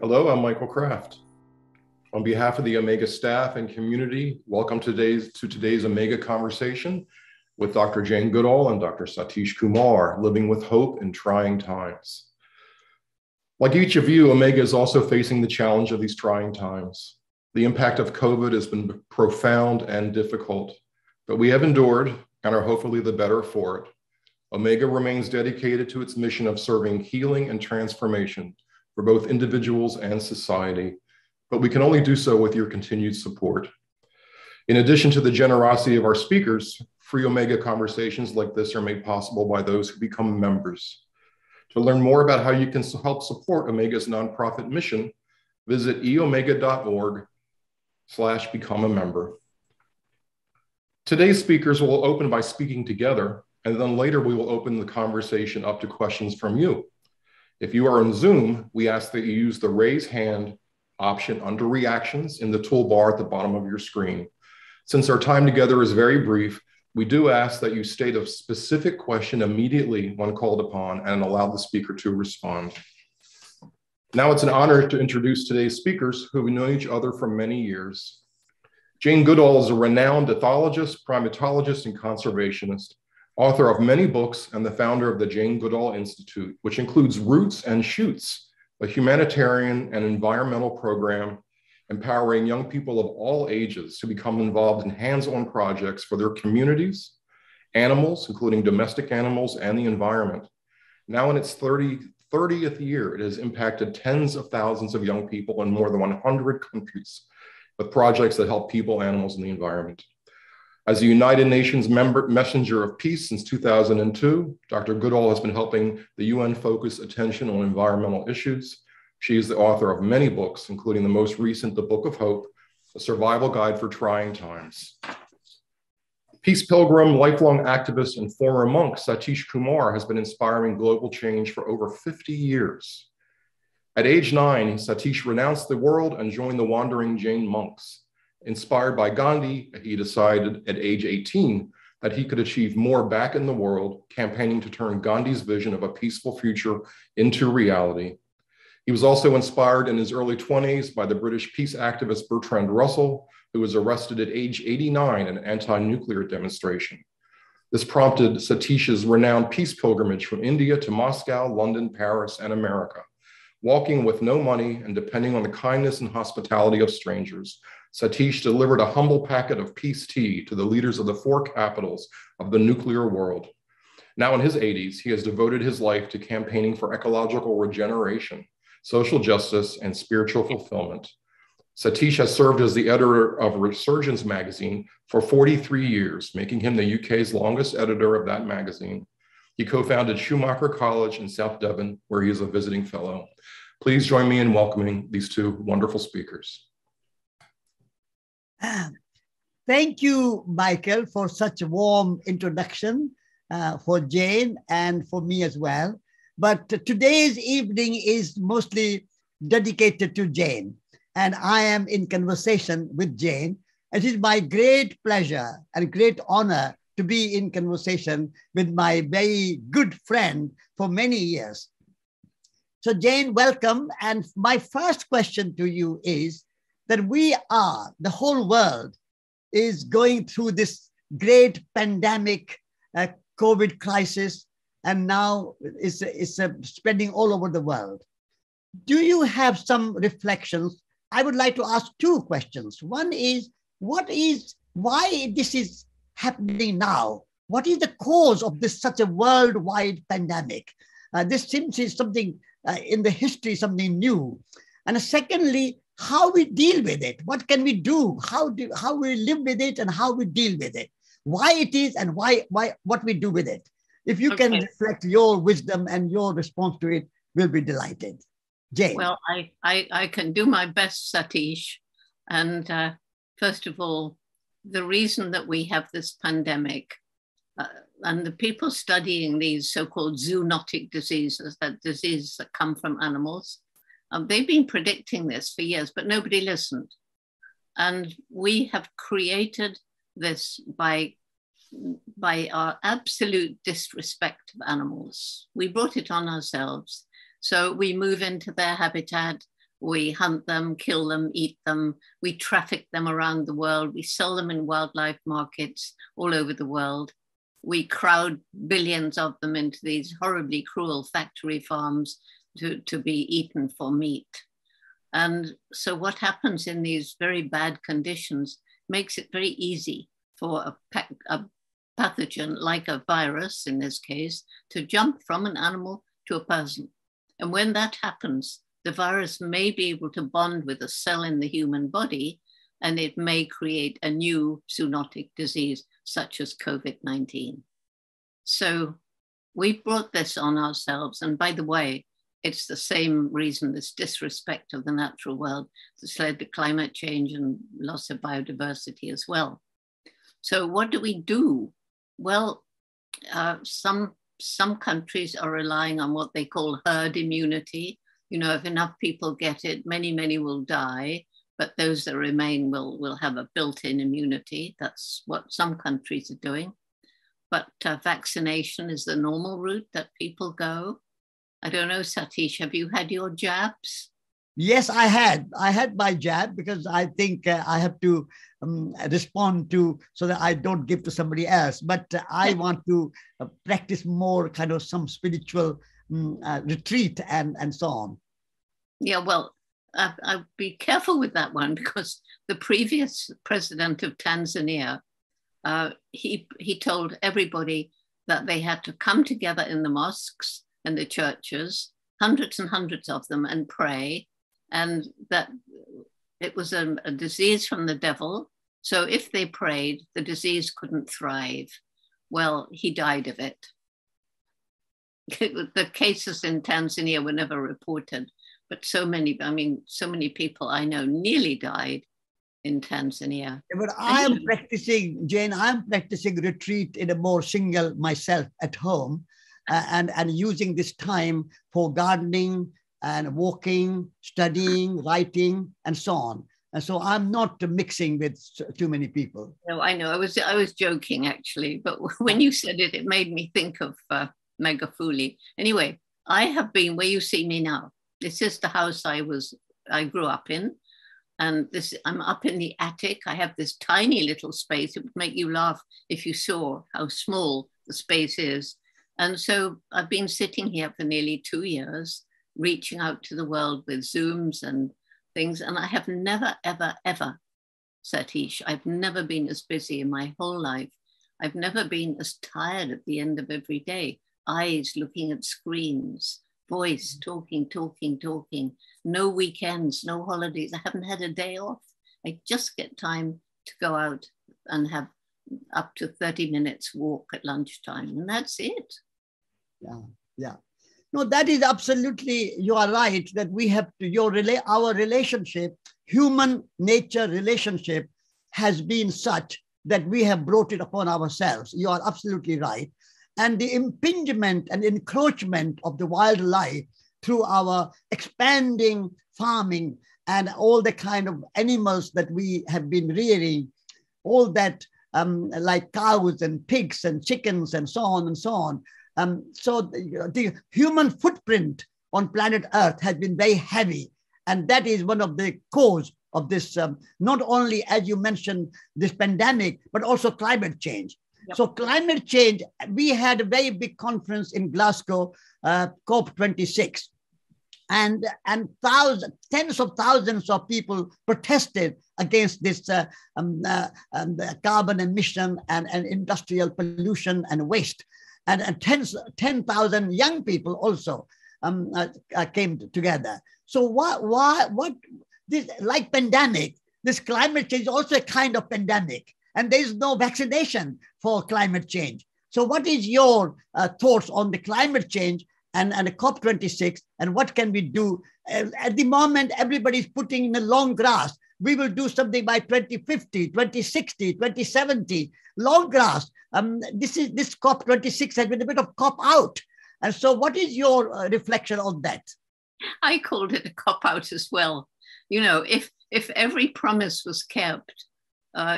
Hello, I'm Michael Kraft. On behalf of the Omega staff and community, welcome to today's Omega conversation with Dr. Jane Goodall and Dr. Satish Kumar, Living with Hope in Trying Times. Like each of you, Omega is also facing the challenge of these trying times. The impact of COVID has been profound and difficult, but we have endured and are hopefully the better for it. Omega remains dedicated to its mission of serving healing and transformation for both individuals and society, but we can only do so with your continued support. In addition to the generosity of our speakers, free Omega conversations like this are made possible by those who become members. To learn more about how you can help support Omega's nonprofit mission, visit eomega.org/become a member. Today's speakers will open by speaking together, and then later we will open the conversation up to questions from you. If you are on Zoom, we ask that you use the raise hand option under reactions in the toolbar at the bottom of your screen. Since our time together is very brief, we do ask that you state a specific question immediately when called upon and allow the speaker to respond. Now it's an honor to introduce today's speakers who have known each other for many years. Jane Goodall is a renowned ethologist, primatologist, and conservationist, author of many books and the founder of the Jane Goodall Institute, which includes Roots and Shoots, a humanitarian and environmental program empowering young people of all ages to become involved in hands-on projects for their communities, animals, including domestic animals, and the environment. Now in its 30th year, it has impacted tens of thousands of young people in more than 100 countries with projects that help people, animals, and the environment. As a United Nations messenger of peace since 2002, Dr. Goodall has been helping the UN focus attention on environmental issues. She is the author of many books, including the most recent, The Book of Hope, a survival guide for trying times. Peace pilgrim, lifelong activist, and former monk Satish Kumar has been inspiring global change for over 50 years. At age 9, Satish renounced the world and joined the Wandering Jain monks. Inspired by Gandhi, he decided at age 18 that he could achieve more back in the world, campaigning to turn Gandhi's vision of a peaceful future into reality. He was also inspired in his early 20s by the British peace activist Bertrand Russell, who was arrested at age 89 in an anti-nuclear demonstration. This prompted Satish's renowned peace pilgrimage from India to Moscow, London, Paris, and America. Walking with no money and depending on the kindness and hospitality of strangers, Satish delivered a humble packet of peace tea to the leaders of the 4 capitals of the nuclear world. Now in his 80s, he has devoted his life to campaigning for ecological regeneration, social justice, and spiritual fulfillment. Satish has served as the editor of Resurgence magazine for 43 years, making him the UK's longest editor of that magazine. He co-founded Schumacher College in South Devon, where he is a visiting fellow. Please join me in welcoming these two wonderful speakers. Thank you, Michael, for such a warm introduction for Jane and for me as well. But today's evening is mostly dedicated to Jane, and I am in conversation with Jane. It is my great pleasure and great honor to be in conversation with my very good friend for many years. So Jane, welcome. And my first question to you is, that the whole world is going through this great pandemic, COVID crisis, and now it's spreading all over the world. Do you have some reflections? I would like to ask 2 questions. One is, why this is happening now? What is the cause of this such a worldwide pandemic? This seems to be something in the history, something new. And secondly, how we deal with it. What can we do? How we live with it and how we deal with it. Why it is and what we do with it. If you can reflect your wisdom and your response to it, we'll be delighted. Jane. Well, I can do my best, Satish. And first of all, the reason that we have this pandemic and the people studying these so-called zoonotic diseases, that diseases that come from animals, they've been predicting this for years, but nobody listened. And we have created this by our absolute disrespect of animals. We brought it on ourselves. So we move into their habitat, We hunt them, kill them, eat them. We traffic them around the world. We sell them in wildlife markets all over the world. We crowd billions of them into these horribly cruel factory farms to be eaten for meat. And so what happens in these very bad conditions makes it very easy for a pathogen like a virus, in this case, to jump from an animal to a person. And when that happens, the virus may be able to bond with a cell in the human body, and it may create a new zoonotic disease, such as COVID-19. So we brought this on ourselves. And by the way, it's the same reason, this disrespect of the natural world, that's led to climate change and loss of biodiversity as well. So what do we do? Well, some countries are relying on what they call herd immunity. You know, if enough people get it, many will die, but those that remain will have a built-in immunity. That's what some countries are doing. But vaccination is the normal route that people go. I don't know, Satish, have you had your jabs? Yes, I had my jab, because I think I have to respond to, so that I don't give to somebody else. But I want to practice more kind of some spiritual retreat and so on. Yeah, well, I'll be careful with that one, because the previous president of Tanzania, he told everybody that they had to come together in the mosques and the churches, hundreds and hundreds of them, and pray, and that it was a disease from the devil. So if they prayed, the disease couldn't thrive. Well, he died of it. The cases in Tanzania were never reported, but so many people I know nearly died in Tanzania. But I am practicing, Jane, I'm practicing retreat in a more single myself at home, and using this time for gardening and walking, studying, writing, and so on. And so I'm not mixing with too many people. No, I know. I was joking, actually. But when you said it, it made me think of Magufuli. Anyway, I have been where you see me now. This is the house I grew up in. And I'm up in the attic. I have this tiny little space. It would make you laugh if you saw how small the space is. And so I've been sitting here for nearly 2 years, reaching out to the world with Zooms and things. And I have never, ever, ever, Satish, I've never been as busy in my whole life. I've never been as tired at the end of every day. Eyes looking at screens, voice talking. No weekends, no holidays. I haven't had a day off. I just get time to go out and have up to 30 minutes walk at lunchtime, and that's it. Yeah. No, that is absolutely, you are right, that we have to, our relationship, human nature relationship has been such that we have brought it upon ourselves. You are absolutely right. And the impingement and encroachment of the wildlife through our expanding farming and all the kind of animals that we have been rearing, all that like cows and pigs and chickens and so on and so on. So the human footprint on planet Earth has been very heavy. And that is one of the cause of this, not only, as you mentioned, this pandemic, but also climate change. Yep. So climate change, we had a very big conference in Glasgow, COP26. And tens of thousands of people protested against this carbon emission and industrial pollution and waste. And 10,000 young people also came together. So what this, like pandemic, this climate change is also a kind of pandemic, and there is no vaccination for climate change. So what is your thoughts on the climate change and the COP26, and what can we do? At the moment, everybody's putting in the long grass. We will do something by 2050, 2060, 2070, long grass. This COP26 has been a bit of cop out. And so what is your reflection on that? I called it a cop out as well. You know, if every promise was kept,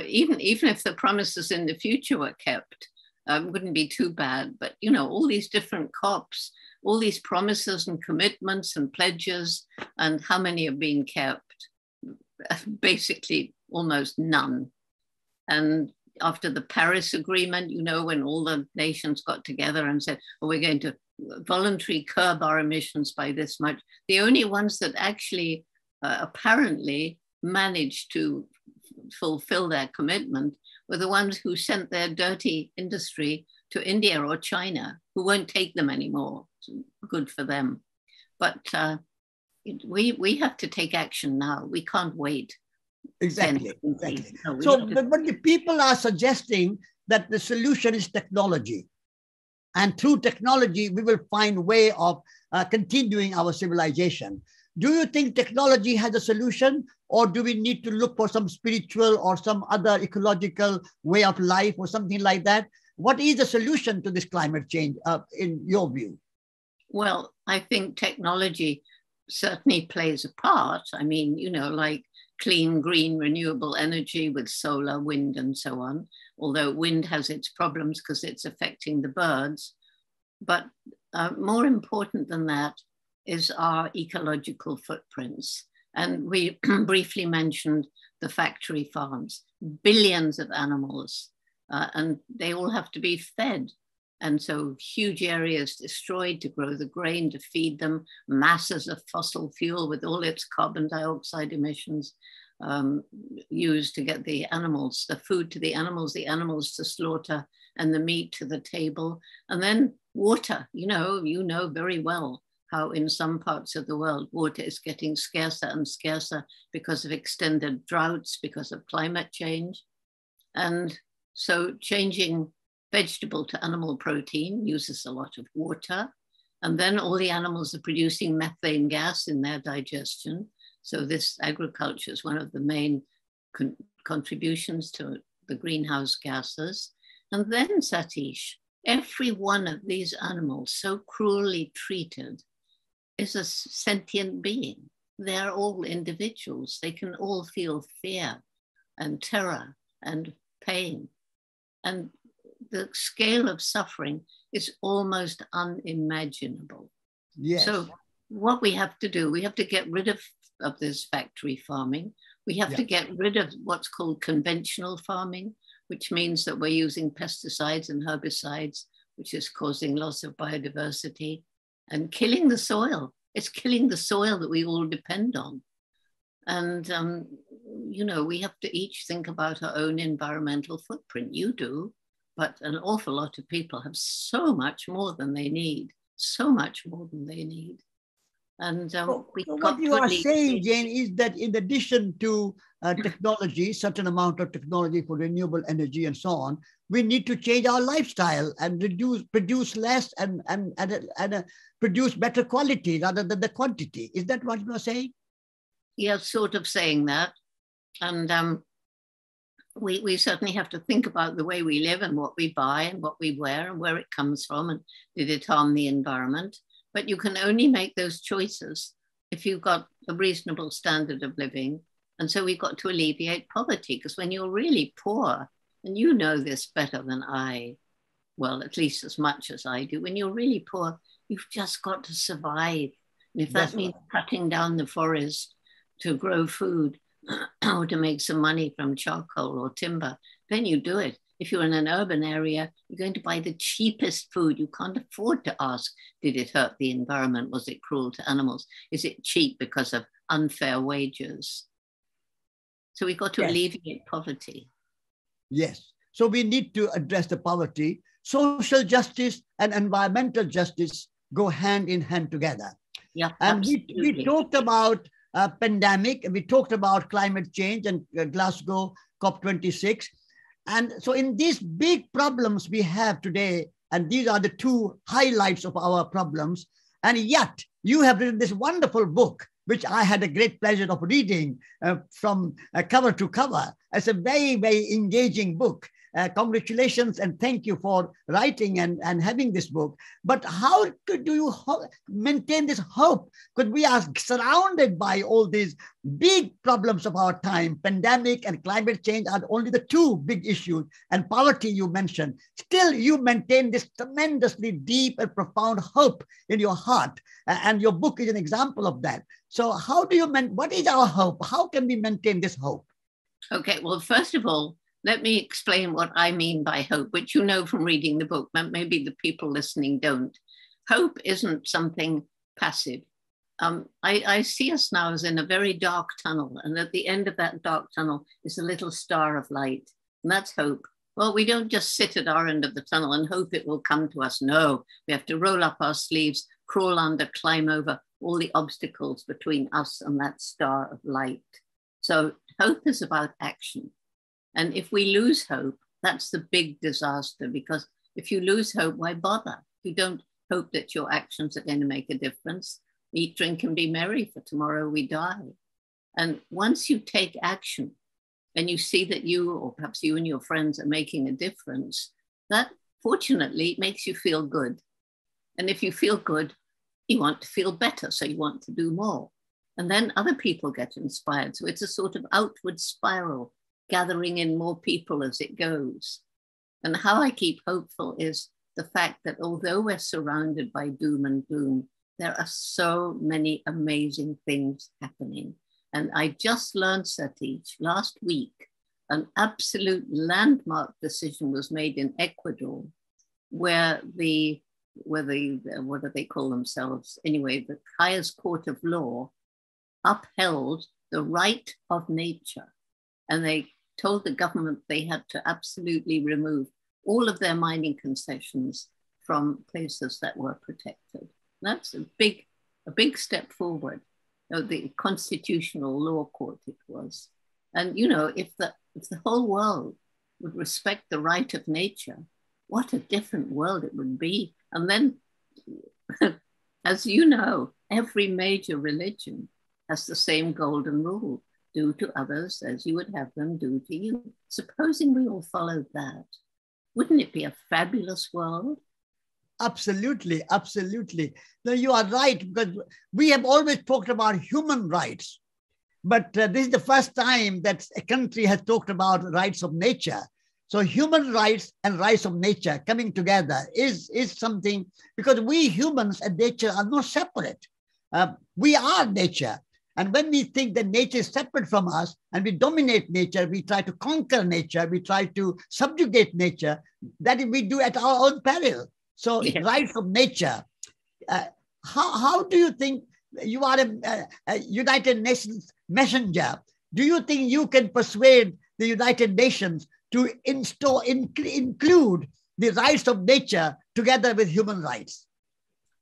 even if the promises in the future were kept, wouldn't be too bad. But, you know, all these different COPs, all these promises and commitments and pledges, and how many are being kept? Basically, almost none. And after the Paris Agreement, you know, when all the nations got together and said, well, we're going to voluntarily curb our emissions by this much, the only ones that actually apparently managed to fulfill their commitment were the ones who sent their dirty industry to India or China, who won't take them anymore. Good for them. But we have to take action now. We can't wait. Exactly. No, so, but the people are suggesting that the solution is technology. And through technology, we will find a way of continuing our civilization. Do you think technology has a solution, or do we need to look for some spiritual or some other ecological way of life or something like that? What is the solution to this climate change in your view? Well, I think technology certainly plays a part. I mean, you know, like clean, green, renewable energy with solar, wind, and so on, although wind has its problems because it's affecting the birds. But more important than that is our ecological footprints. And we briefly mentioned the factory farms, billions of animals, and they all have to be fed. And so huge areas destroyed to grow the grain, to feed them, masses of fossil fuel with all its carbon dioxide emissions used to get the animals, the food to the animals to slaughter, and the meat to the table. And then water, you know very well how in some parts of the world, water is getting scarcer and scarcer because of extended droughts, because of climate change. And so changing vegetable to animal protein uses a lot of water. And then all the animals are producing methane gas in their digestion. So this agriculture is one of the main contributions to the greenhouse gases. And then, Satish, every one of these animals so cruelly treated is a sentient being. They're all individuals. They can all feel fear and terror and pain. And the scale of suffering is almost unimaginable. Yes. So what we have to do, we have to get rid of this factory farming. We have to get rid of what's called conventional farming, which means that we're using pesticides and herbicides, which is causing loss of biodiversity and killing the soil. It's killing the soil that we all depend on. And, we have to each think about our own environmental footprint. You do, but an awful lot of people have so much more than they need, so much more than they need. And so what you are saying, Jane, is that in addition to technology, certain amount of technology for renewable energy and so on, we need to change our lifestyle and produce less and produce better quality rather than the quantity. Is that what you are saying? Yeah, sort of saying that. And we certainly have to think about the way we live and what we buy and what we wear and where it comes from and did it harm the environment. But you can only make those choices if you've got a reasonable standard of living. And so we've got to alleviate poverty, because when you're really poor, and you know this better than I, well, at least as much as I do, when you're really poor, you've just got to survive. And if that means cutting down the forest to grow food or to make some money from charcoal or timber, then you do it. If you're in an urban area, you're going to buy the cheapest food. You can't afford to ask, did it hurt the environment? Was it cruel to animals? Is it cheap because of unfair wages? So we've got to alleviate poverty. Yes. So we need to address the poverty. Social justice and environmental justice go hand in hand together. Yeah, and we talked about pandemic, we talked about climate change and Glasgow COP26. And so in these big problems we have today, and these are the two highlights of our problems, and yet you have written this wonderful book, which I had a great pleasure of reading from cover to cover. It's a very, very engaging book. congratulations and thank you for writing and having this book. But how do you maintain this hope? Because we are surrounded by all these big problems of our time. Pandemic and climate change are only the two big issues, and poverty you mentioned. Still, you maintain this tremendously deep and profound hope in your heart. And your book is an example of that. So how do you, what is our hope? How can we maintain this hope? Okay, well, first of all, let me explain what I mean by hope, which you know from reading the book, but maybe the people listening don't. Hope isn't something passive. I see us now as in a very dark tunnel, and at the end of that dark tunnel is a little star of light, and that's hope. Well, we don't just sit at our end of the tunnel and hope it will come to us. No, we have to roll up our sleeves, crawl under, climb over all the obstacles between us and that star of light. So hope is about action. And if we lose hope, that's the big disaster, because if you lose hope, why bother? You don't hope that your actions are going to make a difference. Eat, drink, and be merry, for tomorrow we die. And once you take action and you see that you, or perhaps you and your friends, are making a difference, that fortunately makes you feel good. And if you feel good, you want to feel better, so you want to do more. And then other people get inspired. So it's a sort of outward spiral, gathering in more people as it goes. And how I keep hopeful is the fact that although we're surrounded by doom and gloom, there are so many amazing things happening. And I just learned, Satish, last week, an absolute landmark decision was made in Ecuador, where what do they call themselves? Anyway, the highest court of law upheld the right of nature. And they told the government they had to absolutely remove all of their mining concessions from places that were protected. That's a big step forward. The constitutional law court it was. And you know, if the whole world would respect the right of nature, what a different world it would be. And then, as you know, every major religion has the same golden rule: do to others as you would have them do to you. Supposing we all followed that, wouldn't it be a fabulous world? Absolutely, absolutely. No, you are right, because we have always talked about human rights, but this is the first time that a country has talked about rights of nature. So human rights and rights of nature coming together is something, because we humans and nature are not separate. We are nature. And when we think that nature is separate from us and we dominate nature, we try to conquer nature, we try to subjugate nature, that we do at our own peril. So yeah. Rights of nature. How do you think, you are a United Nations messenger, do you think you can persuade the United Nations to include the rights of nature together with human rights?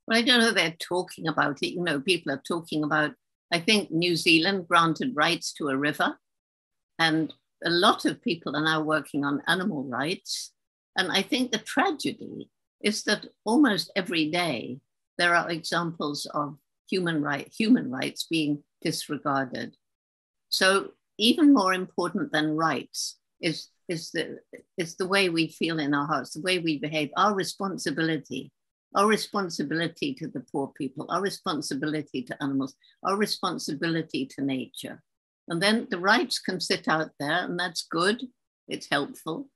Well, I don't know, they're talking about it. You know, people are talking about, I think New Zealand granted rights to a river, and a lot of people are now working on animal rights. And I think the tragedy is that almost every day there are examples of human rights being disregarded. So even more important than rights is the way we feel in our hearts, the way we behave, our responsibility to the poor people, our responsibility to animals, our responsibility to nature. And then the rights can sit out there, and that's good, it's helpful,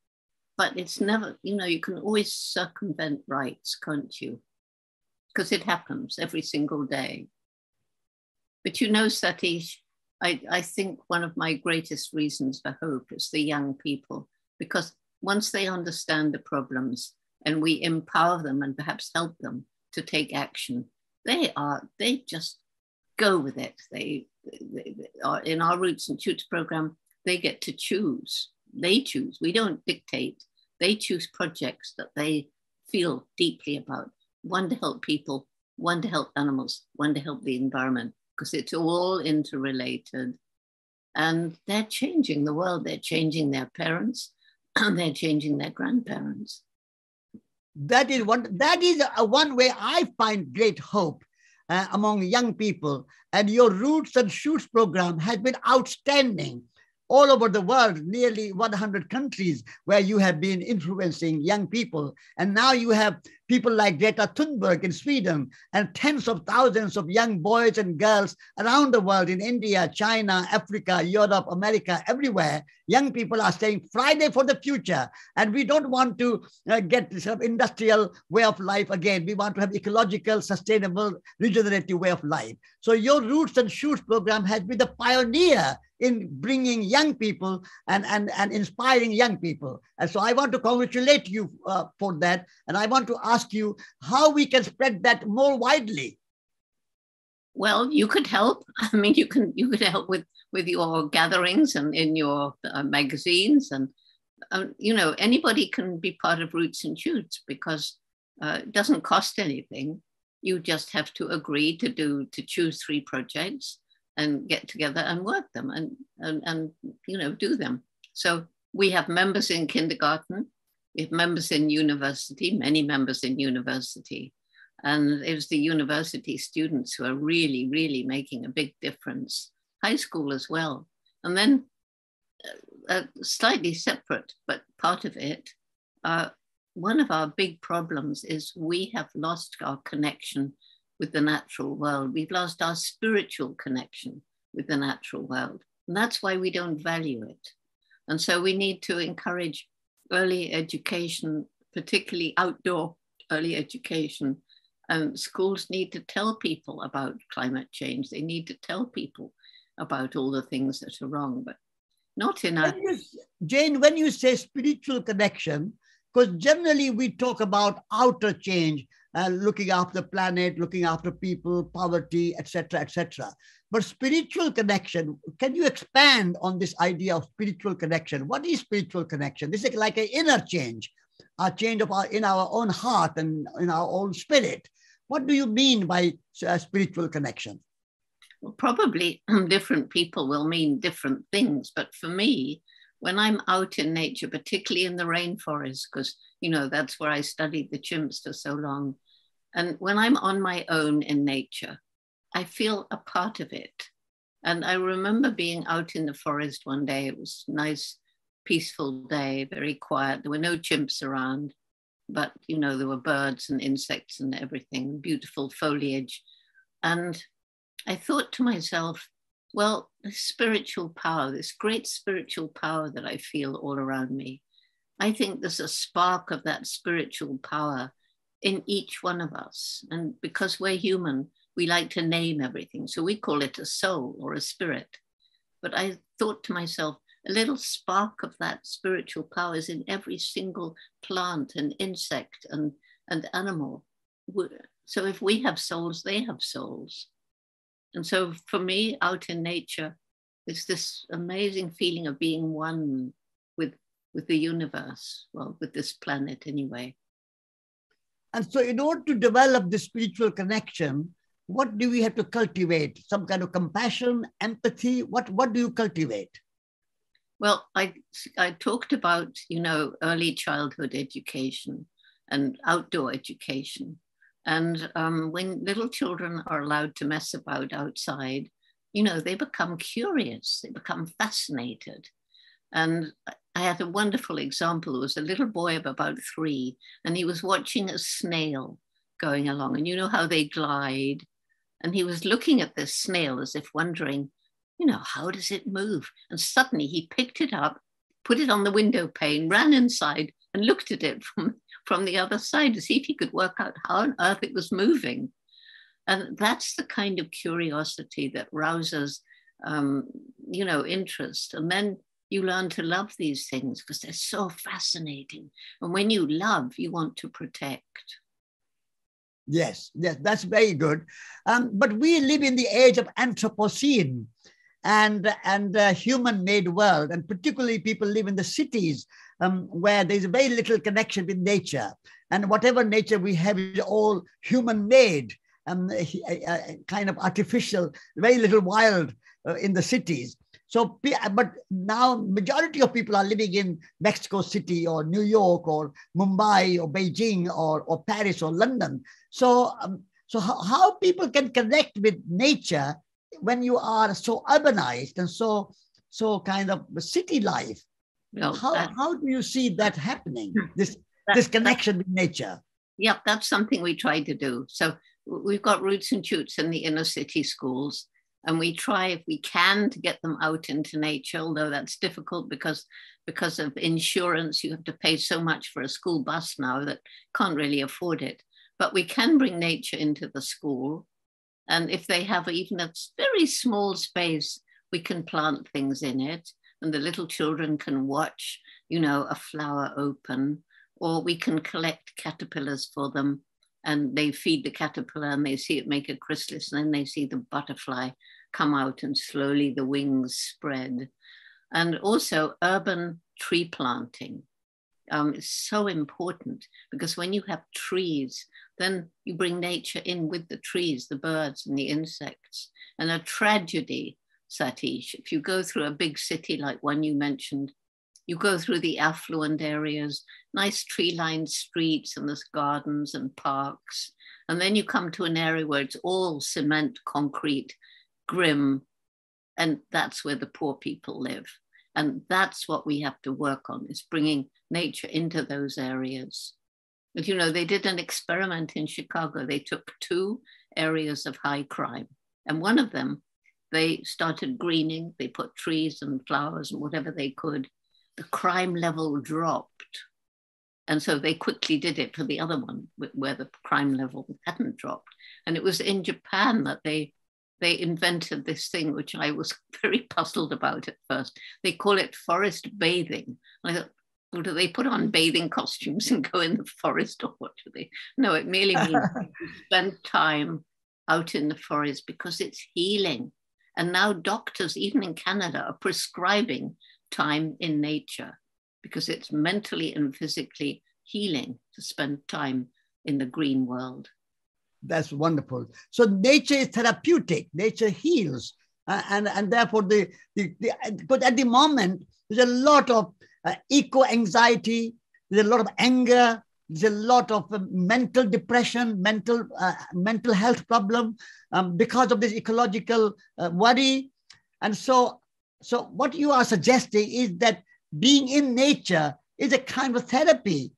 but it's never, you know, you can always circumvent rights, can't you? Because it happens every single day. But you know, Satish, I think one of my greatest reasons for hope is the young people, because once they understand the problems and we empower them and perhaps help them to take action, they just go with it. They are in our Roots and Tutor program, they get to choose. They choose, we don't dictate. They choose projects that they feel deeply about. One to help people, one to help animals, one to help the environment, because it's all interrelated. And they're changing the world. They're changing their parents, and they're changing their grandparents. That is one way I find great hope among young people. And your Roots and Shoots program has been outstanding. all over the world, nearly 100 countries where you have been influencing young people. And now you have people like Greta Thunberg in Sweden and tens of thousands of young boys and girls around the world in India, China, Africa, Europe, America, everywhere. Young people are saying Friday for the future. And we don't want to get this sort of industrial way of life again. We want to have ecological, sustainable, regenerative way of life. So your Roots and Shoots program has been the pioneer in bringing young people and inspiring young people. And so I want to congratulate you for that. And I want to ask you how we can spread that more widely. Well, you could help. I mean, you could help with your gatherings and in your magazines. And, anybody can be part of Roots and Shoots because it doesn't cost anything. You just have to agree to choose 3 projects and get together and work them and do them. So we have members in kindergarten, we have members in university, many members in university, and it's the university students who are really, really making a big difference. High school as well. And then slightly separate, but part of it, one of our big problems is we have lost our connection with the natural world. We've lost our spiritual connection with the natural world. And that's why we don't value it. And so we need to encourage early education, particularly outdoor early education. And schools need to tell people about climate change. They need to tell people about all the things that are wrong, but not in a... Jane, when you say spiritual connection, because generally we talk about outer change, looking after the planet, looking after people, poverty, etc., etc. But spiritual connection, can you expand on this idea of spiritual connection? What is spiritual connection? This is like an inner change, a change in our own heart and in our own spirit. What do you mean by spiritual connection? Well, probably different people will mean different things. But for me, when I'm out in nature, particularly in the rainforest, because, that's where I studied the chimps for so long. And when I'm on my own in nature, I feel a part of it. And I remember being out in the forest one day. It was a nice, peaceful day, very quiet. There were no chimps around, but, there were birds and insects and everything, beautiful foliage. And I thought to myself, well, this spiritual power, this great spiritual power that I feel all around me, I think there's a spark of that spiritual power in each one of us. And because we're human, we like to name everything. So we call it a soul or a spirit. But I thought to myself, a little spark of that spiritual power is in every single plant and insect and animal. So if we have souls, they have souls. And so for me, out in nature, it's this amazing feeling of being one with the universe, well, with this planet anyway. And so in order to develop this spiritual connection, what do we have to cultivate? Some kind of compassion, empathy? What do you cultivate? Well, I talked about, early childhood education and outdoor education. And when little children are allowed to mess about outside, they become curious, they become fascinated. And I had a wonderful example. It was a little boy of about 3, and he was watching a snail going along. And you know how they glide. And he was looking at this snail as if wondering, how does it move? And suddenly he picked it up, put it on the window pane, ran inside and looked at it from the other side to see if he could work out how on earth it was moving. And that's the kind of curiosity that rouses, interest. And then you learn to love these things because they're so fascinating. And when you love, you want to protect. Yes, that's very good. But we live in the age of Anthropocene and human-made world, and particularly people live in the cities where there's very little connection with nature. And whatever nature we have is all human-made, kind of artificial, very little wild in the cities. So, but now majority of people are living in Mexico City or New York or Mumbai or Beijing or Paris or London. So how people can connect with nature when you are so urbanized and so so kind of city life. No, How do you see that happening, this connection with nature? Yep, that's something we try to do. So we've got roots and shoots in the inner city schools, and we try, if we can, to get them out into nature, although that's difficult because of insurance. You have to pay so much for a school bus now that can't really afford it. But we can bring nature into the school. And if they have even a very small space, we can plant things in it, and the little children can watch, a flower open, or we can collect caterpillars for them, and they feed the caterpillar and they see it make a chrysalis, and then they see the butterfly come out and slowly the wings spread. And also urban tree planting is so important, because when you have trees, then you bring nature in with the trees, the birds and the insects. And a tragedy, Satish, if you go through a big city like one you mentioned, you go through the affluent areas, nice tree-lined streets, and there's gardens and parks. And then you come to an area where it's all cement, concrete, grim, and that's where the poor people live. And that's what we have to work on, is bringing nature into those areas. But they did an experiment in Chicago. They took 2 areas of high crime, and one of them, they started greening. They put trees and flowers and whatever they could. The crime level dropped. And so they quickly did it for the other one where the crime level hadn't dropped. And it was in Japan that they invented this thing, which I was very puzzled about at first. They call it forest bathing. I thought, well, do they put on bathing costumes and go in the forest, or what do they? No, it merely means you spend time out in the forest because it's healing. And now doctors, even in Canada, are prescribing time in nature because it's mentally and physically healing to spend time in the green world. That's wonderful. So nature is therapeutic. Nature heals, and therefore but at the moment there's a lot of eco-anxiety. There's a lot of anger. There's a lot of mental depression, mental health problem because of this ecological worry. And so what you are suggesting is that being in nature is a kind of therapy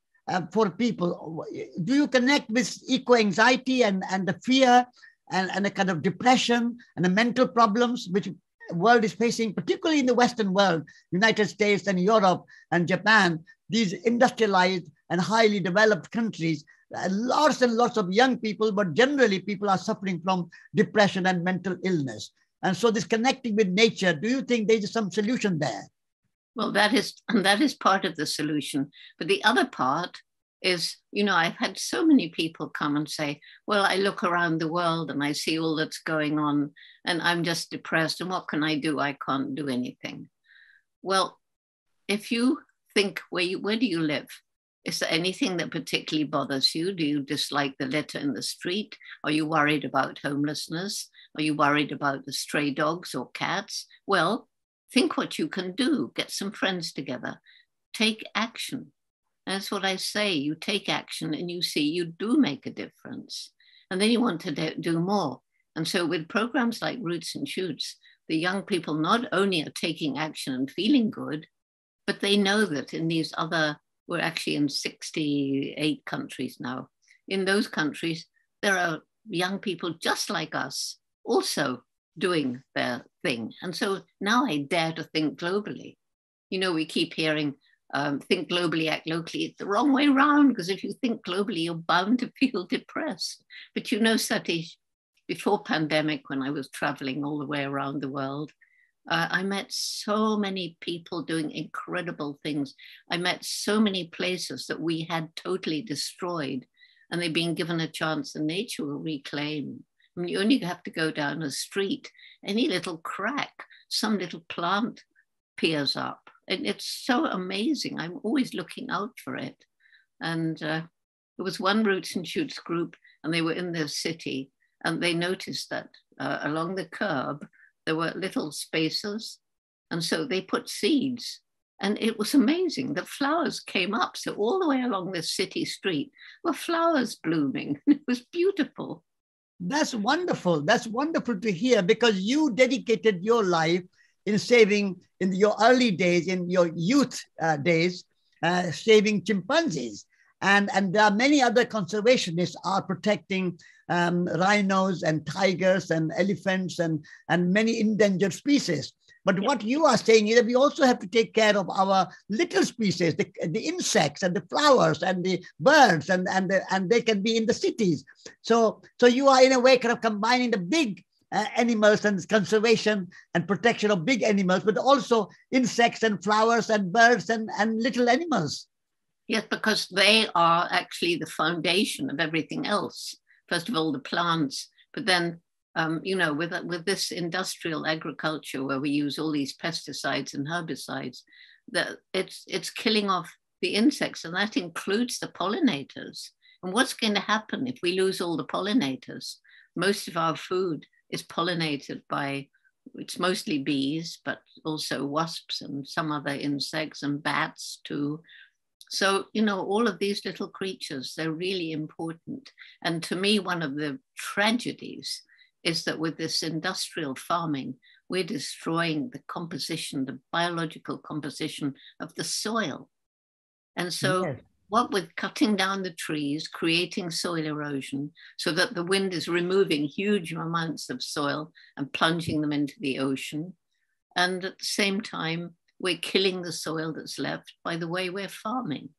for people. Do you connect with eco-anxiety and the fear and a kind of depression and the mental problems which the world is facing, particularly in the Western world, United States and Europe and Japan, these industrialized and highly developed countries, lots and lots of young people, but generally people are suffering from depression and mental illness. And so this connecting with nature, do you think there's some solution there? Well, that is part of the solution. But the other part is, I've had so many people come and say, well, I look around the world and I see all that's going on and I'm just depressed. And what can I do? I can't do anything. Well, if you think, where do you live? Is there anything that particularly bothers you? Do you dislike the litter in the street? Are you worried about homelessness? Are you worried about the stray dogs or cats? Well, think what you can do. Get some friends together. Take action. That's what I say. You take action and you see you do make a difference. And then you want to do more. And so with programs like Roots and Shoots, the young people not only are taking action and feeling good, but they know that in these other, we're actually in 68 countries now. In those countries, there are young people just like us also doing their thing. And so now I dare to think globally. We keep hearing, think globally, act locally. It's the wrong way around, because if you think globally, you're bound to feel depressed. But Satish, before pandemic, when I was traveling all the way around the world, I met so many people doing incredible things. I met so many places that we had totally destroyed, and they've been given a chance, and nature will reclaim. I mean, you only have to go down a street, any little crack, some little plant peers up. And it's so amazing. I'm always looking out for it. And there was one Roots and Shoots group, and they were in the city, and they noticed that along the curb, there were little spaces. And so they put seeds, and it was amazing. The flowers came up. So all the way along the city street were flowers blooming. It was beautiful. That's wonderful. That's wonderful to hear, because you dedicated your life in saving, in your early days, in your youth days, saving chimpanzees. And there are many other conservationists are protecting rhinos and tigers and elephants and many endangered species. But what you are saying is that we also have to take care of our little species, the insects and the flowers and the birds, and they can be in the cities. So you are in a way kind of combining the big animals and conservation and protection of big animals, but also insects and flowers and birds and little animals. Yes, because they are actually the foundation of everything else. First of all, the plants, but then with this industrial agriculture where we use all these pesticides and herbicides, that it's killing off the insects, and that includes the pollinators. And what's going to happen if we lose all the pollinators? Most of our food is pollinated by, it's mostly bees, but also wasps and some other insects and bats too. So, all of these little creatures, they're really important. And to me, one of the tragedies is that with this industrial farming, we're destroying the composition, the biological composition of the soil. And so Yes. what with cutting down the trees, creating soil erosion so that the wind is removing huge amounts of soil and plunging them into the ocean. And at the same time, we're killing the soil that's left by the way we're farming.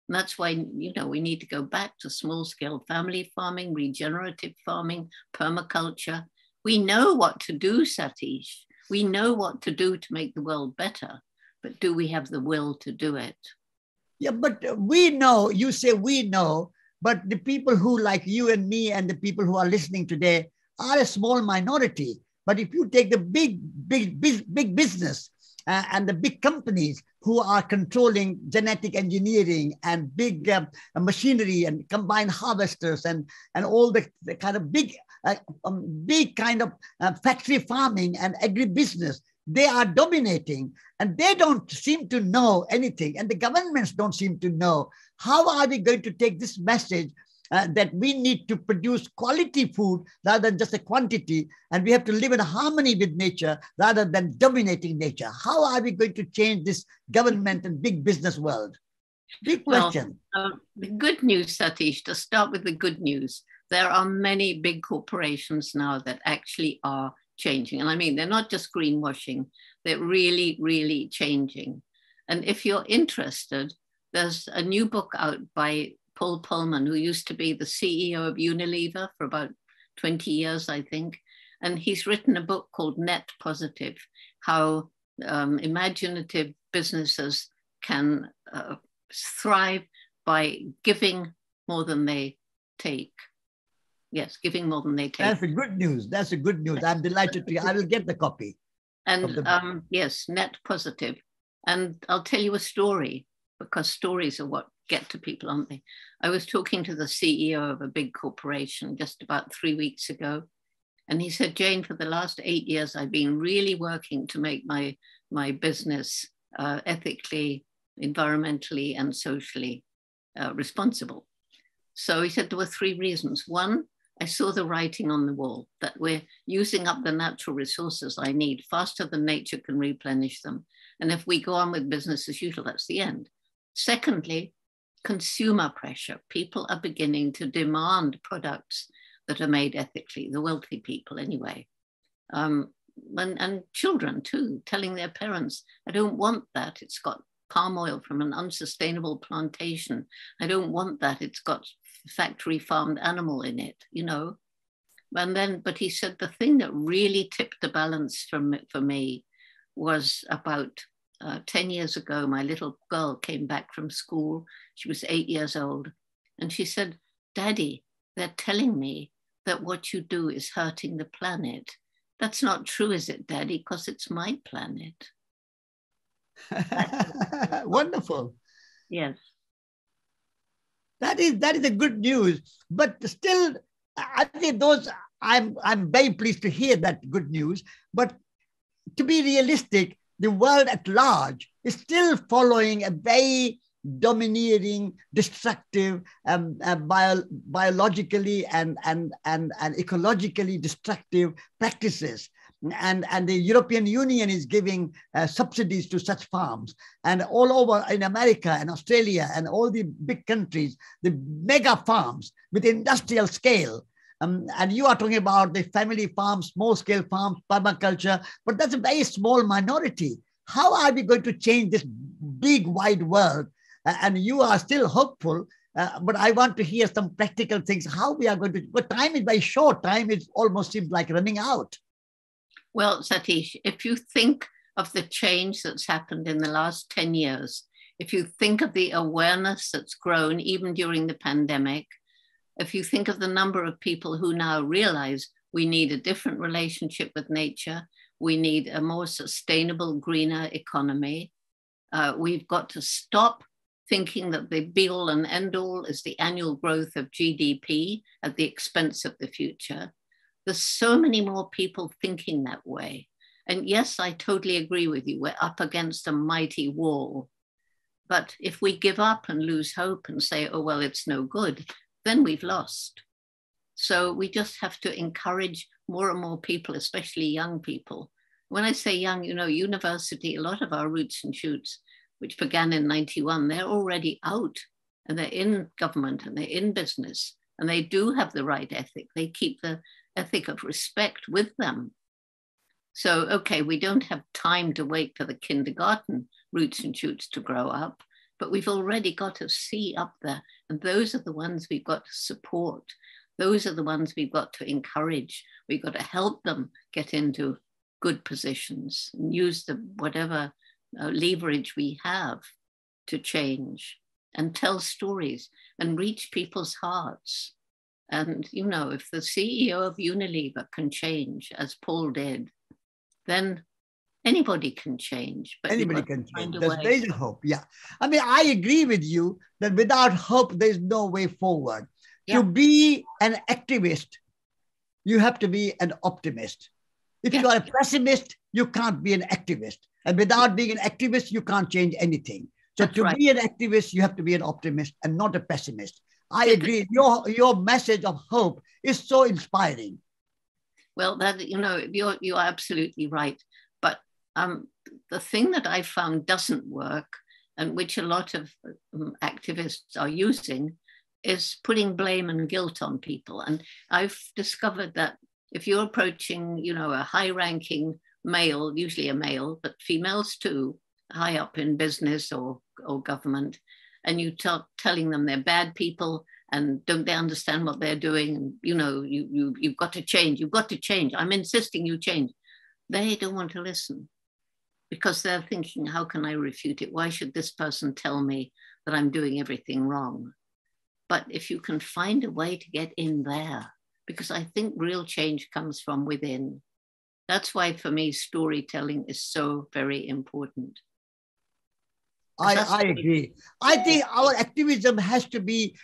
And that's why, we need to go back to small-scale family farming, regenerative farming, permaculture. We know what to do, Satish. We know what to do to make the world better, but do we have the will to do it? Yeah, but we know, you say we know, but the people who, like you and me and the people who are listening today, are a small minority. But if you take the big business and the big companies who are controlling genetic engineering and big machinery and combined harvesters and all the kind of big kind of factory farming and agribusiness, they are dominating, and they don't seem to know anything, and the governments don't seem to know. How are we going to take this message that we need to produce quality food rather than just a quantity, and we have to live in harmony with nature rather than dominating nature? How are we going to change this government and big business world? Big question. The good news, Satish, to start with the good news, there are many big corporations now that actually are changing. And I mean, they're not just greenwashing, they're really, really changing. And if you're interested, there's a new book out by Paul Polman, who used to be the CEO of Unilever for about 20 years, I think. And he's written a book called Net Positive, how imaginative businesses can thrive by giving more than they take. Yes, giving more than they take. That's a good news. That's a good news. I'm delighted to. I will get the copy. And yes, Net Positive. And I'll tell you a story, because stories are what get to people, aren't they? I was talking to the CEO of a big corporation just about 3 weeks ago. And he said, Jane, for the last 8 years, I've been really working to make my business ethically, environmentally, and socially responsible. So he said there were 3 reasons. One, I saw the writing on the wall that we're using up the natural resources I need faster than nature can replenish them. And if we go on with business as usual, that's the end. Secondly, consumer pressure. People are beginning to demand products that are made ethically, the wealthy people anyway. And children too, telling their parents, I don't want that. It's got palm oil from an unsustainable plantation. I don't want that. It's got factory farmed animal in it, but he said the thing that really tipped the balance for me was about 10 years ago. My little girl came back from school. She was 8 years old, and she said, Daddy, they're telling me that what you do is hurting the planet. That's not true, is it, Daddy? Because it's my planet. Wonderful. Yes. That is a good news, but still, I think I'm very pleased to hear that good news. But to be realistic, the world at large is still following a very domineering, destructive, biologically and ecologically destructive practices. and the European Union is giving subsidies to such farms. And all over in America and Australia and all the big countries, the mega farms with industrial scale. And you are talking about the family farms, small-scale farms, permaculture, but that's a very small minority. How are we going to change this big, wide world? And you are still hopeful, but I want to hear some practical things, how we are going to, but time is very short. Time is almost seems like running out. Well, Satish, if you think of the change that's happened in the last 10 years, if you think of the awareness that's grown even during the pandemic, if you think of the number of people who now realize we need a different relationship with nature, we need a more sustainable, greener economy, we've got to stop thinking that the be-all and end-all is the annual growth of GDP at the expense of the future. There's so many more people thinking that way. And yes, I totally agree with you. We're up against a mighty wall. But if we give up and lose hope and say, oh, well, it's no good, then we've lost. So we just have to encourage more and more people, especially young people. When I say young, you know, university, a lot of our roots and shoots, which began in 91, they're already out and they're in government and they're in business and they do have the right ethic. They keep the ethic of respect with them. So, okay, we don't have time to wait for the kindergarten roots and shoots to grow up, but we've already got a seed up there. And those are the ones we've got to support. Those are the ones we've got to encourage. We've got to help them get into good positions and use the whatever leverage we have to change and tell stories and reach people's hearts. And, you know, if the CEO of Unilever can change, as Paul did, then anybody can change. But anybody can change. There's hope. Yeah. I mean, I agree with you that without hope, there's no way forward. Yeah. To be an activist, you have to be an optimist. If you are a pessimist, you can't be an activist. And without being an activist, you can't change anything. So that's to be an activist, you have to be an optimist and not a pessimist. I agree. Your message of hope is so inspiring. Well, that, you know, you're absolutely right. But the thing that I found doesn't work, and which a lot of activists are using, is putting blame and guilt on people. And I've discovered that if you're approaching, you know, a high-ranking male, usually a male, but females too, high up in business or government, and you telling them they're bad people and don't they understand what they're doing, and you know, you've got to change, I'm insisting you change. They don't want to listen because they're thinking, how can I refute it? Why should this person tell me that I'm doing everything wrong? But if you can find a way to get in there, because I think real change comes from within. That's why for me, storytelling is so very important. I agree. I think our activism has to be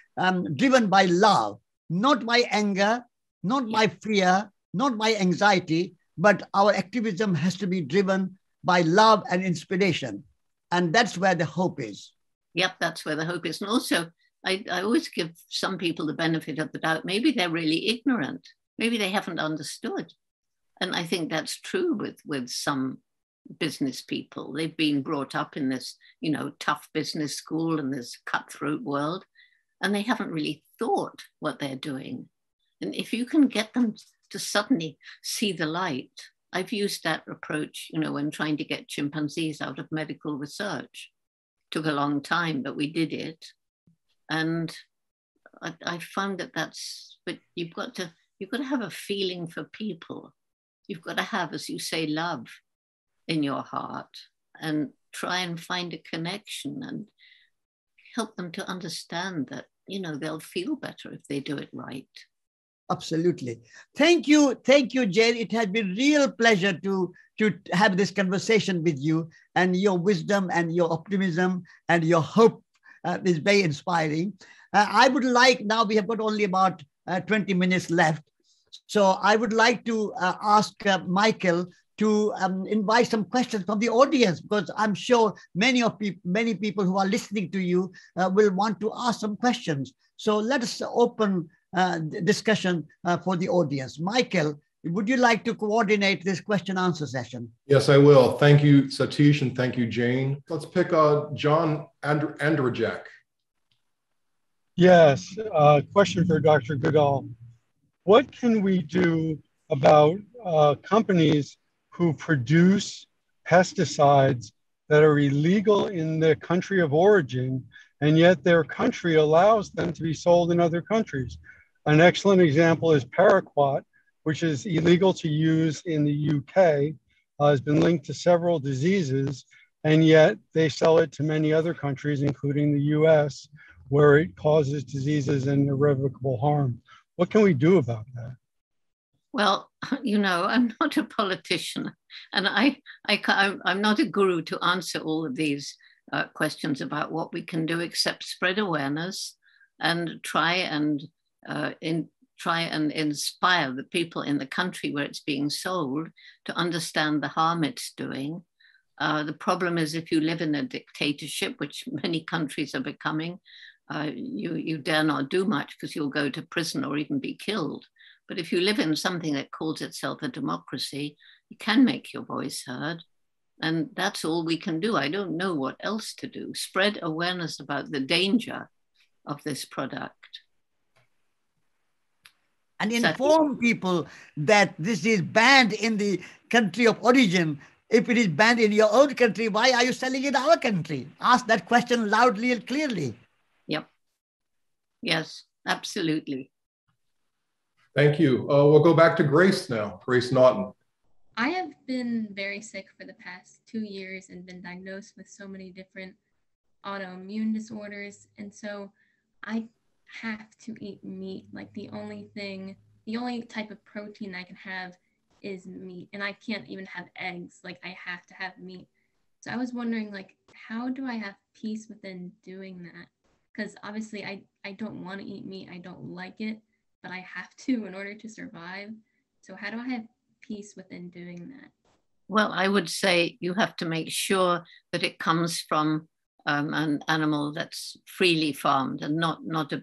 driven by love, not by anger, not by fear, not by anxiety, but our activism has to be driven by love and inspiration. And that's where the hope is. Yep, that's where the hope is. And also, I always give some people the benefit of the doubt. Maybe they're really ignorant. Maybe they haven't understood. And I think that's true with some business people. They've been brought up in this, you know, tough business school and this cutthroat world, and they haven't really thought what they're doing. And if you can get them to suddenly see the light, I've used that approach, you know, when trying to get chimpanzees out of medical research. It took a long time, but we did it. And I found that but you've got to have a feeling for people. You've got to have, as you say, love in your heart and try and find a connection and help them to understand that, you know, they'll feel better if they do it right. Absolutely. Thank you, Jane. It has been real pleasure to have this conversation with you, and your wisdom and your optimism and your hope is very inspiring. I would like, now we have got only about 20 minutes left. So I would like to ask Michael to invite some questions from the audience, because I'm sure many people who are listening to you will want to ask some questions. So let us open discussion for the audience. Michael, Would you like to coordinate this question answer session? Yes, I will. Thank you, Satish, and thank you, Jane. Let's pick John Andrzejczyk. Yes, question for Dr. Goodall. What can we do about companies who produce pesticides that are illegal in their country of origin, and yet their country allows them to be sold in other countries? An excellent example is paraquat, which is illegal to use in the UK, has been linked to several diseases, and yet they sell it to many other countries, including the US, where it causes diseases and irrevocable harm. What can we do about that? Well, you know, I'm not a politician, and I'm not a guru to answer all of these questions about what we can do, except spread awareness and try and inspire the people in the country where it's being sold to understand the harm it's doing. The problem is, if you live in a dictatorship, which many countries are becoming, you dare not do much because you'll go to prison or even be killed. But if you live in something that calls itself a democracy, you can make your voice heard. And that's all we can do. I don't know what else to do. Spread awareness about the danger of this product. And inform people that this is banned in the country of origin. If it is banned in your own country, why are you selling it in our country? Ask that question loudly and clearly. Yep. Yes, absolutely. Thank you. We'll go back to Grace now. Grace Naughton. I have been very sick for the past 2 years and been diagnosed with so many different autoimmune disorders. And so I have to eat meat. Like the only type of protein I can have is meat. And I can't even have eggs. Like I have to have meat. So I was wondering, like, how do I have peace within doing that? Because obviously I don't want to eat meat. I don't like it, but I have to in order to survive. So how do I have peace within doing that? Well, I would say you have to make sure that it comes from an animal that's freely farmed and not a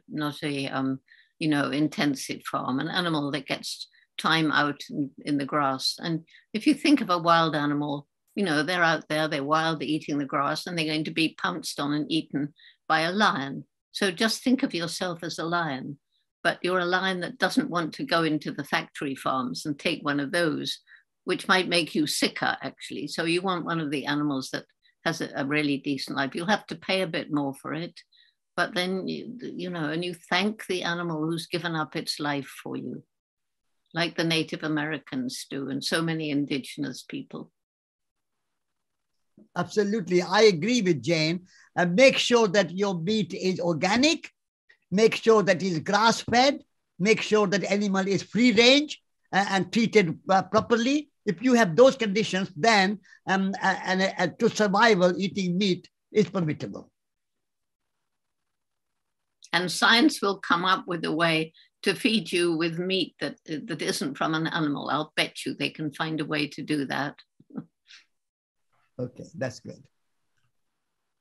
intensive farm, an animal that gets time out in the grass. And if you think of a wild animal, you know, they're out there, they're wild, they're eating the grass, and they're going to be pounced on and eaten by a lion. So just think of yourself as a lion, but you're a lion that doesn't want to go into the factory farms and take one of those, which might make you sicker, actually. So you want one of the animals that has a really decent life. You'll have to pay a bit more for it, but then, you know, and you thank the animal who's given up its life for you, like the Native Americans do, and so many indigenous people. Absolutely. I agree with Jane. Make sure that your meat is organic. Make sure that it is grass-fed. Make sure that the animal is free range and treated properly. If you have those conditions, then to survival, eating meat is permissible. And science will come up with a way to feed you with meat that isn't from an animal. I'll bet you they can find a way to do that. Okay, that's good.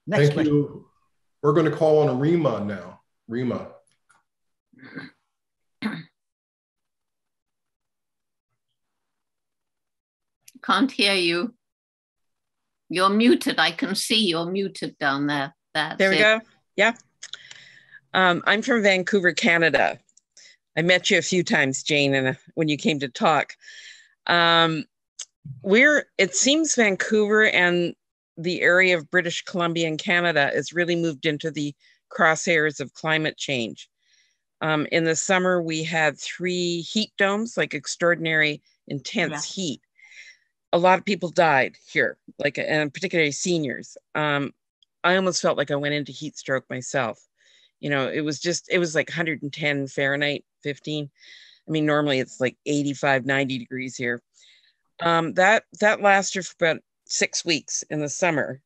Next Thank question. you. We're going to call on Rima now. Rima. Can't hear you. You're muted. I can see you're muted down there. There we go. Yeah. I'm from Vancouver, Canada. I met you a few times, Jane, when you came to talk. It seems Vancouver and the area of British Columbia and Canada has really moved into the crosshairs of climate change. In the summer, we had 3 heat domes, like extraordinary intense heat. A lot of people died here, and particularly seniors. I almost felt like I went into heat stroke myself. You know, it was like 110 Fahrenheit, 15. I mean, normally it's like 85, 90 degrees here. That lasted for about 6 weeks in the summer.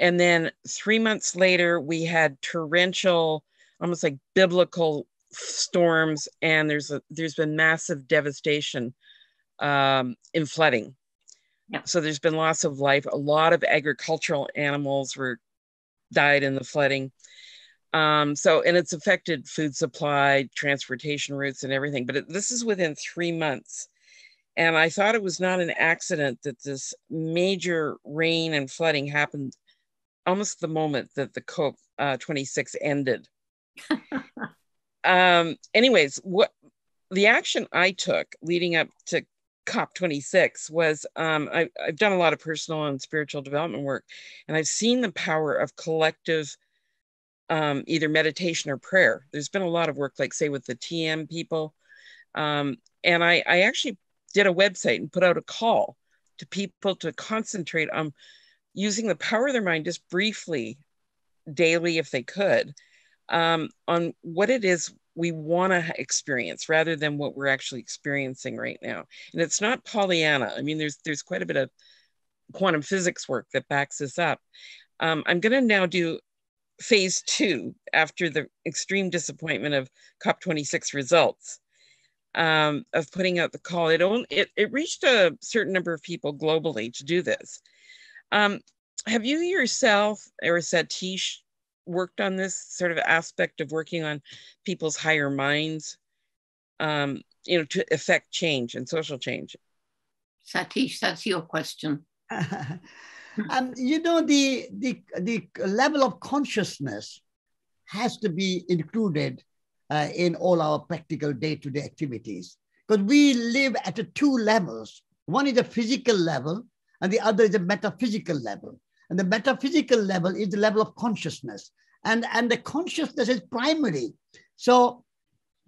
And then 3 months later, we had torrential, almost like biblical storms. And there's been massive devastation in flooding. Yeah. So there's been loss of life. A lot of agricultural animals died in the flooding. And it's affected food supply, transportation routes and everything, but this is within 3 months. And I thought it was not an accident that this major rain and flooding happened almost the moment that the COP26 ended. Anyways, what the action I took leading up to COP26 was I've done a lot of personal and spiritual development work, and I've seen the power of collective either meditation or prayer. There's been a lot of work, like say with the TM people. And I actually did a website and put out a call to people to concentrate on using the power of their mind just briefly daily, if they could, on what it is we want to experience rather than what we're actually experiencing right now. And it's not Pollyanna. I mean, there's quite a bit of quantum physics work that backs this up. I'm going to now do phase 2 after the extreme disappointment of COP26 results, of putting out the call. It reached a certain number of people globally to do this. Have you yourself or Satish worked on this sort of aspect of working on people's higher minds, to affect change and social change? Satish, that's your question. The level of consciousness has to be included in all our practical day-to-day activities, because we live at 2 levels. One is a physical level, and the other is a metaphysical level. And the metaphysical level is the level of consciousness, and the consciousness is primary. So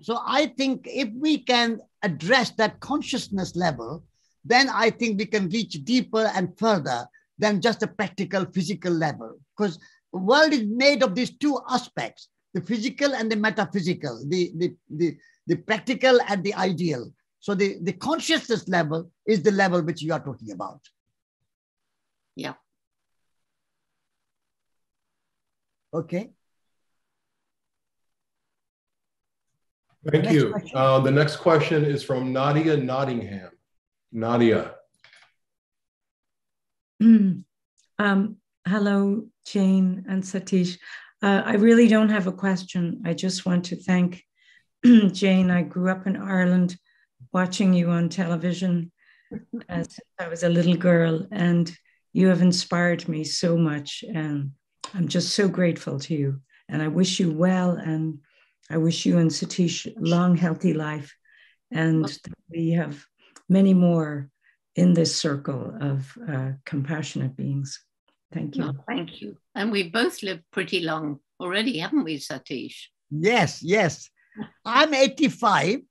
I think if we can address that consciousness level, then I think we can reach deeper and further than just a practical physical level, because the world is made of these 2 aspects, the physical and the metaphysical, the practical and the ideal. So the consciousness level is the level which you are talking about. Yeah. Okay. Thank you. The next question is from Nadia Nottingham. Nadia. Hello, Jane and Satish. I really don't have a question. I just want to thank Jane. I grew up in Ireland watching you on television since I was a little girl, and you have inspired me so much. And I'm just so grateful to you. And I wish you well, and I wish you and Satish a long, healthy life. And we have many more in this circle of compassionate beings. Thank you. Oh, thank you. And we both lived pretty long already, haven't we, Satish? Yes, yes. I'm 85,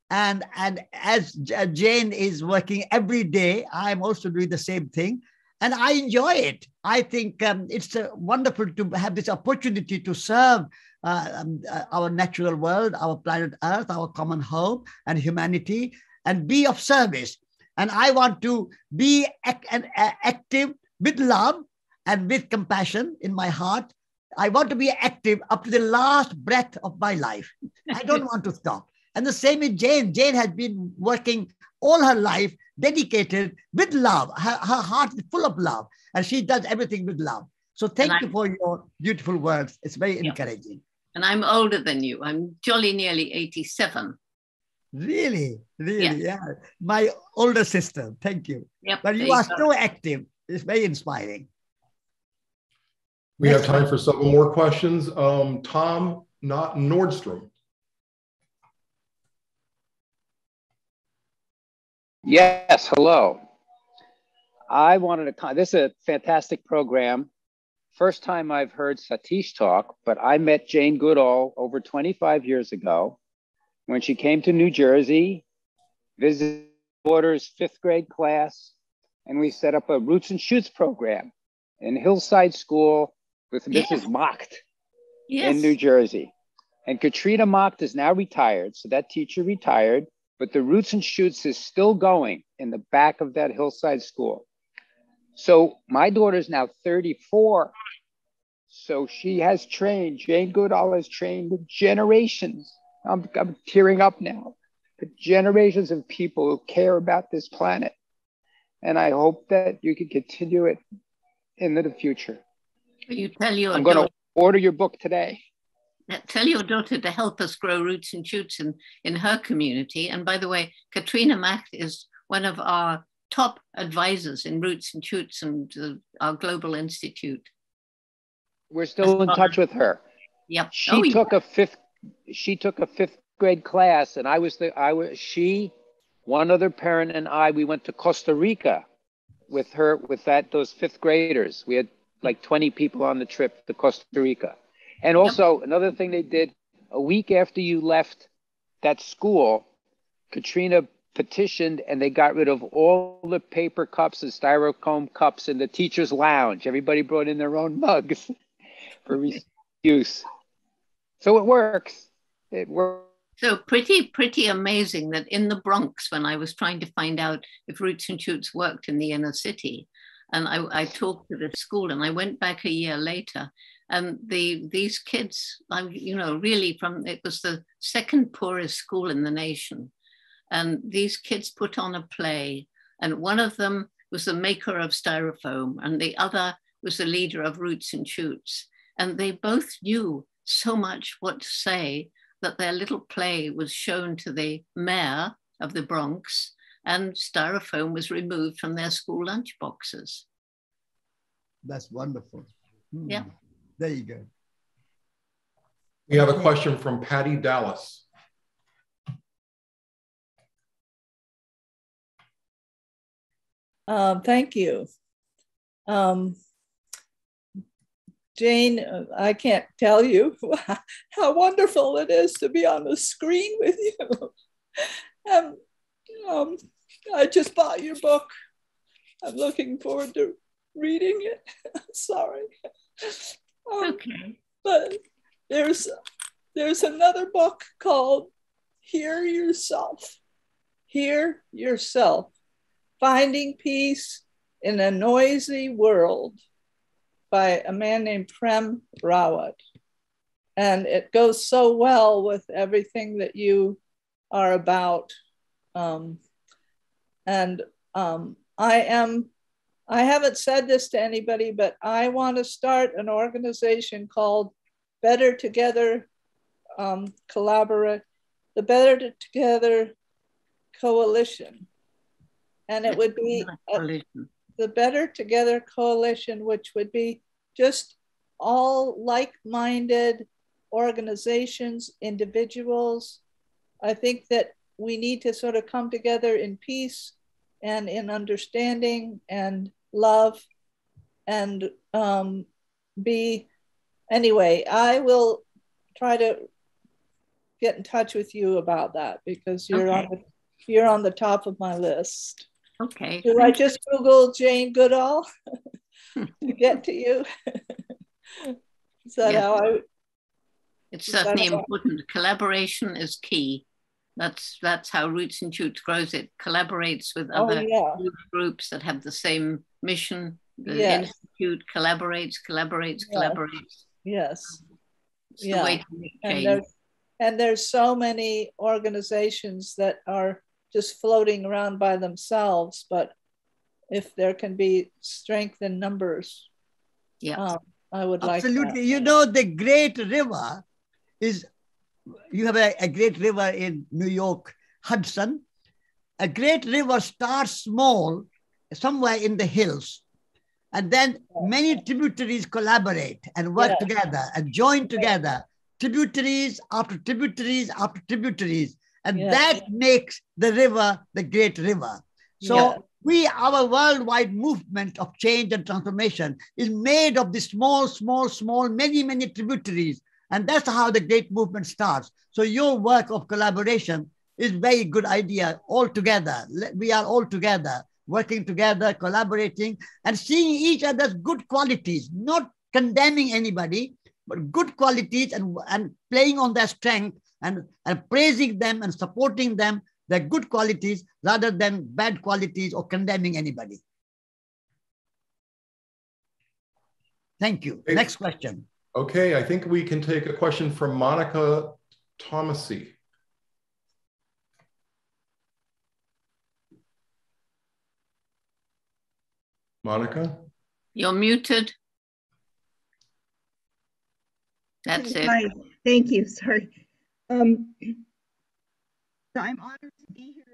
and as Jane is working every day, I'm also doing the same thing, and I enjoy it. I think it's wonderful to have this opportunity to serve our natural world, our planet Earth, our common home, and humanity, and be of service. And I want to be active with love and with compassion in my heart. I want to be active up to the last breath of my life. I don't want to stop. And the same with Jane. Jane has been working all her life, dedicated with love. Her heart is full of love, and she does everything with love. So thank you for your beautiful words. It's very encouraging. And I'm older than you. I'm jolly nearly 87. Really? Really? Yeah. My older sister. Thank you. Yep, but you are so active. It's very inspiring. We have time for several more questions. Tom Nordstrom. Yes, hello. I wanted to, this is a fantastic program. First time I've heard Satish talk, but I met Jane Goodall over 25 years ago when she came to New Jersey, visited my daughter's 5th grade class, and we set up a Roots and Shoots program in Hillside School with Mrs. Macht in New Jersey. And Katrina Macht is now retired, so that teacher retired, but the Roots and Shoots is still going in the back of that Hillside School. So my daughter's now 34. So she has trained, Jane Goodall has trained generations. I'm tearing up now, but generations of people who care about this planet. And I hope that you can continue it into the future. You tell your I'm going to order your book today. Tell your daughter to help us grow Roots and Shoots in her community. And by the way, Katrina Macht is one of our top advisors in Roots and Shoots and our Global Institute. We're still in touch with her. Yep. She took a fifth grade class, and she, one other parent, and we went to Costa Rica with her, with those fifth graders. We had like 20 people on the trip to Costa Rica. And also another thing they did, a week after you left that school, Katrina petitioned and they got rid of all the paper cups and styrofoam cups in the teacher's lounge. Everybody brought in their own mugs for use. So it works. It works. So pretty amazing that in the Bronx, when I was trying to find out if Roots and Shoots worked in the inner city, and I talked to the school, and I went back a year later, and these kids, really it was the second poorest school in the nation, and these kids put on a play, and one of them was the maker of styrofoam, and the other was the leader of Roots and Shoots, and they both knew so much what to say that their little play was shown to the mayor of the Bronx, and styrofoam was removed from their school lunch boxes. That's wonderful. Yeah. There you go. We have a question from Patty Dallas. Thank you. Jane, I can't tell you how wonderful it is to be on the screen with you. I just bought your book. I'm looking forward to reading it. Sorry. Okay. But there's another book called Hear Yourself. Hear Yourself. Finding Peace in a Noisy World by a man named Prem Rawat. And it goes so well with everything that you are about. I haven't said this to anybody, but I want to start an organization called Better Together the Better Together Coalition. And it would be the Better Together Coalition, which would be just all like-minded organizations, individuals. I think that we need to sort of come together in peace and in understanding and love and anyway, I will try to get in touch with you about that because you're on the top of my list. Okay. Do I just Google Jane Goodall to get to you? Is that how It's certainly important. Collaboration is key. That's how Roots and Shoots grows. It collaborates with other groups that have the same mission. The Institute collaborates. Yes. It's the way to make change. And there's so many organizations that are just floating around by themselves, but if there can be strength in numbers, I would like that. Absolutely. You know, the great river is, you have a great river in New York, Hudson. A great river starts small, somewhere in the hills, and then many tributaries collaborate and work together and join together, tributaries after tributaries after tributaries, and that makes the river the great river. So our worldwide movement of change and transformation is made of the small, many tributaries. And that's how the great movement starts. So your work of collaboration is very good idea all together. We are all together, working together, collaborating, and seeing each other's good qualities, not condemning anybody, but good qualities and playing on their strength and praising them and supporting them, their good qualities, rather than bad qualities or condemning anybody. Thank you. Next question. Okay, I think we can take a question from Monica Thomasy. Monica? You're muted. That's it. Hi, thank you, sorry. So I'm honored to be here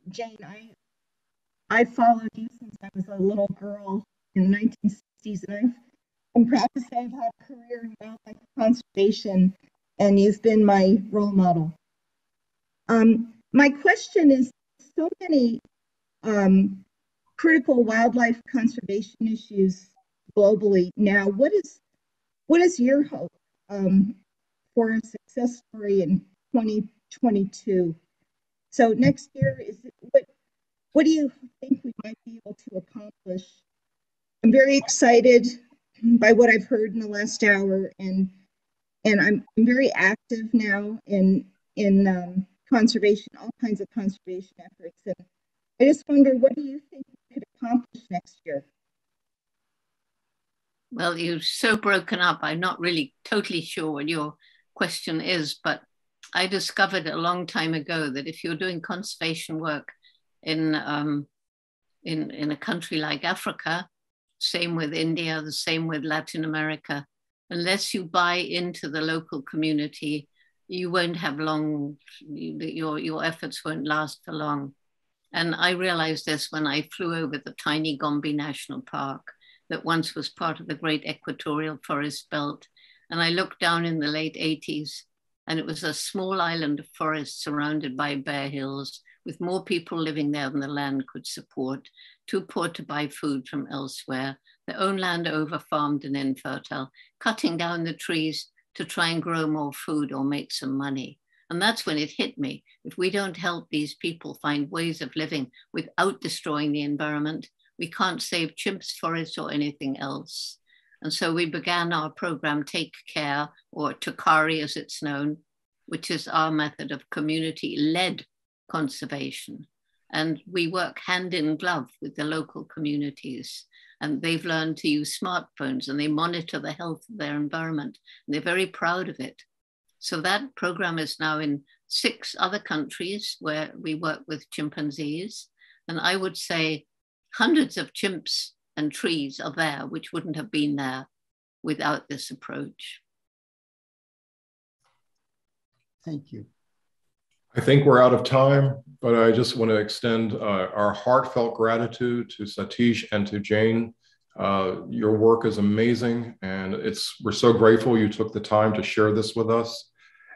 Jane, I followed you since I was a little girl in the 1960s, and I'm proud to say I've had a career in wildlife conservation, and you've been my role model. My question is, so many critical wildlife conservation issues globally now. What is your hope for a success story in 2022? So next year, what do you think we might be able to accomplish? I'm very excited by what I've heard in the last hour, and I'm very active now in conservation, all kinds of conservation efforts. And I just wonder, what do you think we could accomplish next year? Well, you're so broken up. I'm not really totally sure what your question is, but I discovered a long time ago that if you're doing conservation work in a country like Africa, same with India, the same with Latin America, unless you buy into the local community, you won't have long, your efforts won't last for long. And I realized this when I flew over the tiny Gombe National Park that once was part of the great equatorial forest belt. And I looked down in the late 80s, and it was a small island of forest surrounded by bare hills, with more people living there than the land could support, too poor to buy food from elsewhere, their own land over-farmed and infertile, cutting down the trees to try and grow more food or make some money. And that's when it hit me. If we don't help these people find ways of living without destroying the environment, we can't save chimps, forests, or anything else. And so we began our program, Take Care, or Tukari as it's known, which is our method of community-led conservation. And we work hand in glove with the local communities. And they've learned to use smartphones, and they monitor the health of their environment. And they're very proud of it. So that program is now in 6 other countries where we work with chimpanzees. And I would say hundreds of chimps and trees are there, which wouldn't have been there without this approach. Thank you. I think we're out of time, but I just want to extend our heartfelt gratitude to Satish and to Jane. Your work is amazing, and we're so grateful you took the time to share this with us.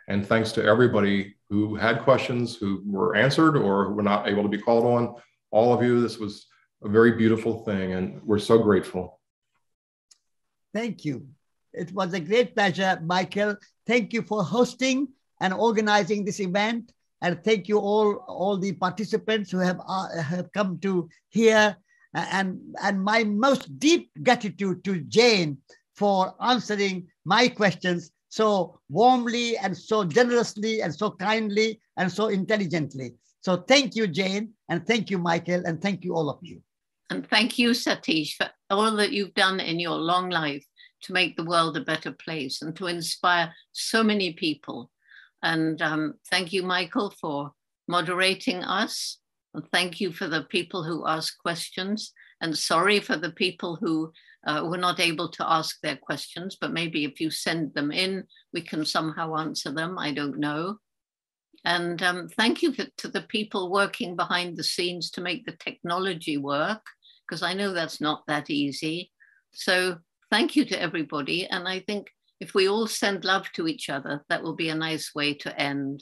And thanks to everybody who had questions, who were answered or who were not able to be called on. All of you, this was a very beautiful thing, and we're so grateful. Thank you. It was a great pleasure, Michael. Thank you for hosting and organizing this event. And thank you all the participants who have come to here. And my most deep gratitude to Jane for answering my questions so warmly and so generously and so kindly and so intelligently. So thank you, Jane, and thank you, Michael, and thank you, all of you. And thank you, Satish, for all that you've done in your long life to make the world a better place and to inspire so many people. And thank you, Michael, for moderating us. And thank you for the people who asked questions. And sorry for the people who were not able to ask their questions, but maybe if you send them in, we can somehow answer them. I don't know. And thank you to the people working behind the scenes to make the technology work, because I know that's not that easy. So thank you to everybody. And I think if we all send love to each other, that will be a nice way to end.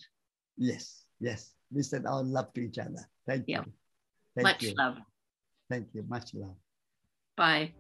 Yes, yes. We send our love to each other. Thank you. Much love. Thank you. Much love. Bye.